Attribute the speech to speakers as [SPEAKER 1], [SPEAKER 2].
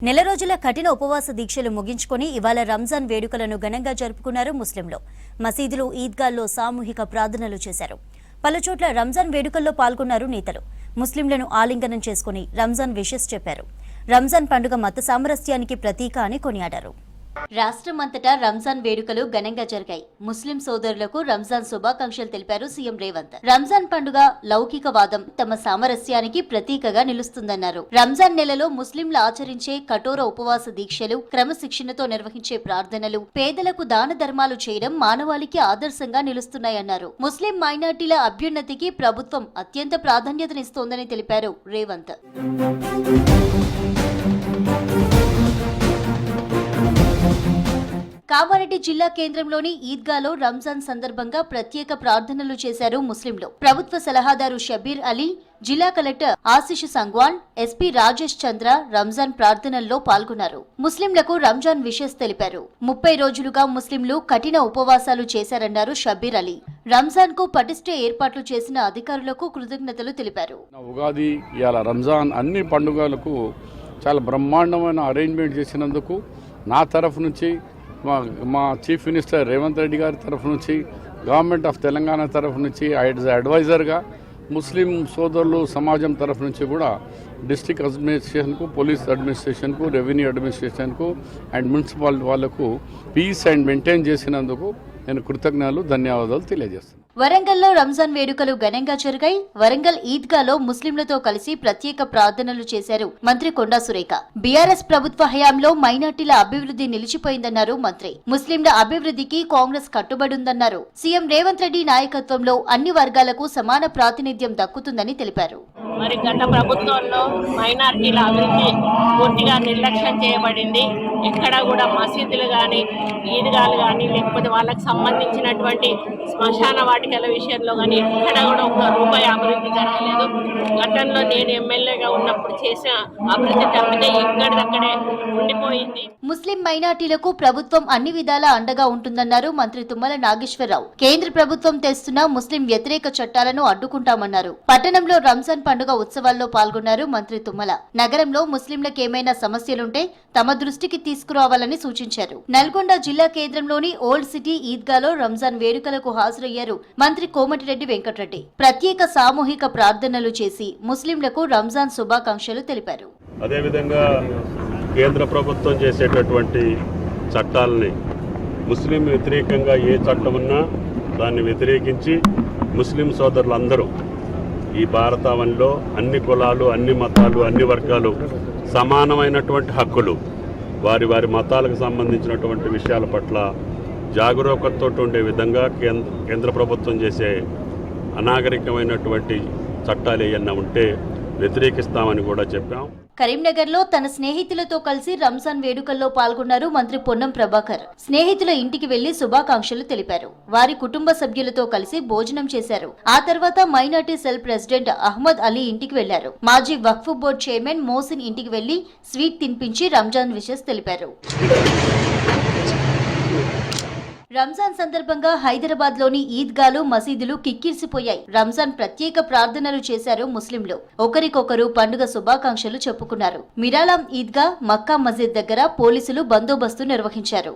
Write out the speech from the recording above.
[SPEAKER 1] నెల రోజుల కఠిన ఉపవాస దీక్షలు ముగించుకొని ఇవాళ రంజాన్ వేడుకలను ఘనంగా జరుపుకున్నారు ముస్లింలు. మసీదులు, ఈద్గాల్లో సామూహిక ప్రార్థనలు చేశారు. పలుచోట్ల రంజాన్ వేడుకల్లో పాల్గొన్నారు నేతలు. ముస్లింలను ఆలింగనం చేసుకుని రంజాన్ విషెస్ చెప్పారు. రంజాన్ పండుగ మత సామరస్యానికి ప్రతీక అని కొనియాడారు. రాష్ట్రమంతటా రంజాన్ వేడుకలు ఘనంగా జరిగాయి. ముస్లిం సోదరులకు రంజాన్ శుభాకాంక్షలు తెలిపారు సీఎం రేవంత్. రంజాన్ పండుగ లౌకికవాదం తమ సామరస్యానికి ప్రతీకగా నిలుస్తుందన్నారు. రంజాన్ నెలలో ముస్లింలు ఆచరించే కఠోర ఉపవాస దీక్షలు, క్రమశిక్షణతో నిర్వహించే ప్రార్థనలు, పేదలకు దాన ధర్మాలు చేయడం మానవాళికి ఆదర్శంగా నిలుస్తున్నాయన్నారు. ముస్లిం మైనార్టీల అభ్యున్నతికి ప్రభుత్వం అత్యంత ప్రాధాన్యతనిస్తోందని తెలిపారు రేవంత్. కామారెడ్డి జిల్లా కేంద్రంలోని ఈద్గాలో రంజాన్ సందర్భంగా ప్రత్యేక ప్రార్థనలు చేశారు ముస్లింలు. ప్రభుత్వ సలహాదారు షబీర్ అలీ, జిల్లా కలెక్టర్ ఆశిష్ సంగ్వాన్, ఎస్పీ రాజేష్ చంద్ర రంజాన్ ప్రార్థనల్లో పాల్గొన్నారు. ముస్లింలకు రంజాన్ విషెస్ తెలిపారు. 30 రోజులుగా ముస్లింలు కఠిన ఉపవాసాలు చేశారన్నారు షబీర్ అలీ. రంజాన్ కు పటిష్ట ఏర్పాట్లు చేసిన అధికారులకు కృతజ్ఞతలు తెలిపారు.
[SPEAKER 2] ఉగాది, ఇవాళ రంజాన్ అన్ని పండుగలకు చాలా బ్రహ్మాండమైన అరేంజ్మెంట్ చేసినందుకు నా తరఫు నుంచి, మా చీఫ్ మినిస్టర్ రేవంత్ రెడ్డి గారి తరఫు నుంచి, గవర్నమెంట్ ఆఫ్ తెలంగాణ తరఫు నుంచి, అడ్వైజర్గా ముస్లిం సోదరులు సమాజం తరఫు నుంచి కూడా డిస్ట్రిక్ట్ అడ్మినిస్ట్రేషన్కు, పోలీస్ అడ్మినిస్ట్రేషన్కు, రెవెన్యూ అడ్మినిస్ట్రేషన్కు అండ్ మున్సిపాలిటీ వాళ్లకు పీస్ అండ్ మెయింటైన్ చేసినందుకు నేను కృతజ్ఞతలు, ధన్యవాదాలు తెలియజేస్తున్నాను.
[SPEAKER 1] వరంగల్లో రంజాన్ వేడుకలు ఘనంగా జరిగాయి. వరంగల్ ఈద్గాలో ముస్లింలతో కలిసి ప్రత్యేక ప్రార్థనలు చేశారు మంత్రి కొండా సురేఖ. బీఆర్ఎస్ ప్రభుత్వ హయాంలో మైనార్టీల అభివృద్ధి నిలిచిపోయిందన్నారు మంత్రి. ముస్లింల అభివృద్ధికి కాంగ్రెస్ కట్టుబడుందన్నారు. సీఎం రేవంత్ రెడ్డి నాయకత్వంలో అన్ని వర్గాలకు సమాన ప్రాతినిధ్యం దక్కుతుందని తెలిపారు.
[SPEAKER 3] మరి గత ప్రభుత్వంలో మైనార్టీల అభివృద్ధి పూర్తిగా నిర్లక్ష్యం చేయబడింది. ఎక్కడ కూడా మసీదులు కానీ, ఈద్గాలు కానీ, లేకపోతే వాళ్ళకి సంబంధించినటువంటి శ్మశాన వాటికల విషయంలో కానీ ఎక్కడ కూడా ఒక రూపాయి అభివృద్ధి జరగలేదు. గతంలో నేను ఎమ్మెల్యేగా ఉన్నప్పుడు చేసిన అభివృద్ధి తప్పితే ఎక్కడిదక్కడే ఉండిపోయింది.
[SPEAKER 1] ముస్లిం మైనార్టీలకు ప్రభుత్వం అన్ని విధాలా అండగా ఉంటుందన్నారు మంత్రి తుమ్మల నాగేశ్వరరావు. కేంద్ర ప్రభుత్వం తెస్తున్న ముస్లిం వ్యతిరేక చట్టాలను అడ్డుకుంటామన్నారు. పట్టణంలో రంజాన్ పండుగ ఉత్సవాల్లో పాల్గొన్నారు మంత్రి తుమ్మల. నగరంలో ముస్లింలకేమైనా సమస్యలుంటే తమ దృష్టికి తీసుకురావాలని సూచించారు. నల్గొండ జిల్లా కేంద్రంలోని ఓల్డ్ సిటీ ఈద్గాలో రంజాన్ వేడుకలకు హాజరయ్యారు మంత్రి కోమటిరెడ్డి వెంకటరెడ్డి. ప్రత్యేక సామూహిక ప్రార్థనలు చేసి ముస్లింలకు రంజాన్ శుభాకాంక్షలు తెలిపారు.
[SPEAKER 4] అదేవిధంగా కేంద్ర ప్రభుత్వం చేసేటటువంటి చట్టాలని, ముస్లిం వ్యతిరేకంగా ఏ చట్టం ఉన్నా దాన్ని వ్యతిరేకించి ముస్లిం సోదరులందరూ ఈ భారతావనిలో అన్ని కులాలు, అన్ని మతాలు, అన్ని వర్గాలు సమానమైనటువంటి హక్కులు, వారి వారి మతాలకు సంబంధించినటువంటి విషయాల పట్ల జాగరూకతతో ఉండే విధంగా కేంద్ర ప్రభుత్వం చేసే అనాగరికమైనటువంటి చట్టాలు ఏమన్నా ఉంటే వ్యతిరేకిస్తామని కూడా చెప్పాం.
[SPEAKER 1] కరీంనగర్లో తన స్నేహితులతో కలిసి రంజాన్ వేడుకల్లో పాల్గొన్నారు మంత్రి పొన్నం ప్రభాకర్. స్నేహితుల ఇంటికి వెళ్లి శుభాకాంక్షలు తెలిపారు. వారి కుటుంబ సభ్యులతో కలిసి భోజనం చేశారు. ఆ తర్వాత minority cell president Ahmed Ali ఇంటికి వెళ్లారు. మాజీ వక్ఫ్ బోర్డు చైర్మన్ మోసిన్ ఇంటికి వెళ్లి స్వీట్ తినిపించి రంజాన్ విషెస్ తెలిపారు. రంజాన్ సందర్భంగా హైదరాబాద్ లోని ఈద్గాలు, మసీదులు కిక్కిరిసిపోయాయి. రంజాన్ ప్రత్యేక ప్రార్థనలు చేశారు ముస్లింలు. ఒకరికొకరు పండుగ శుభాకాంక్షలు చెప్పుకున్నారు. మిరాలాం ఈద్గా, మక్కా మసీద్ దగ్గర పోలీసులు బందోబస్తు నిర్వహించారు.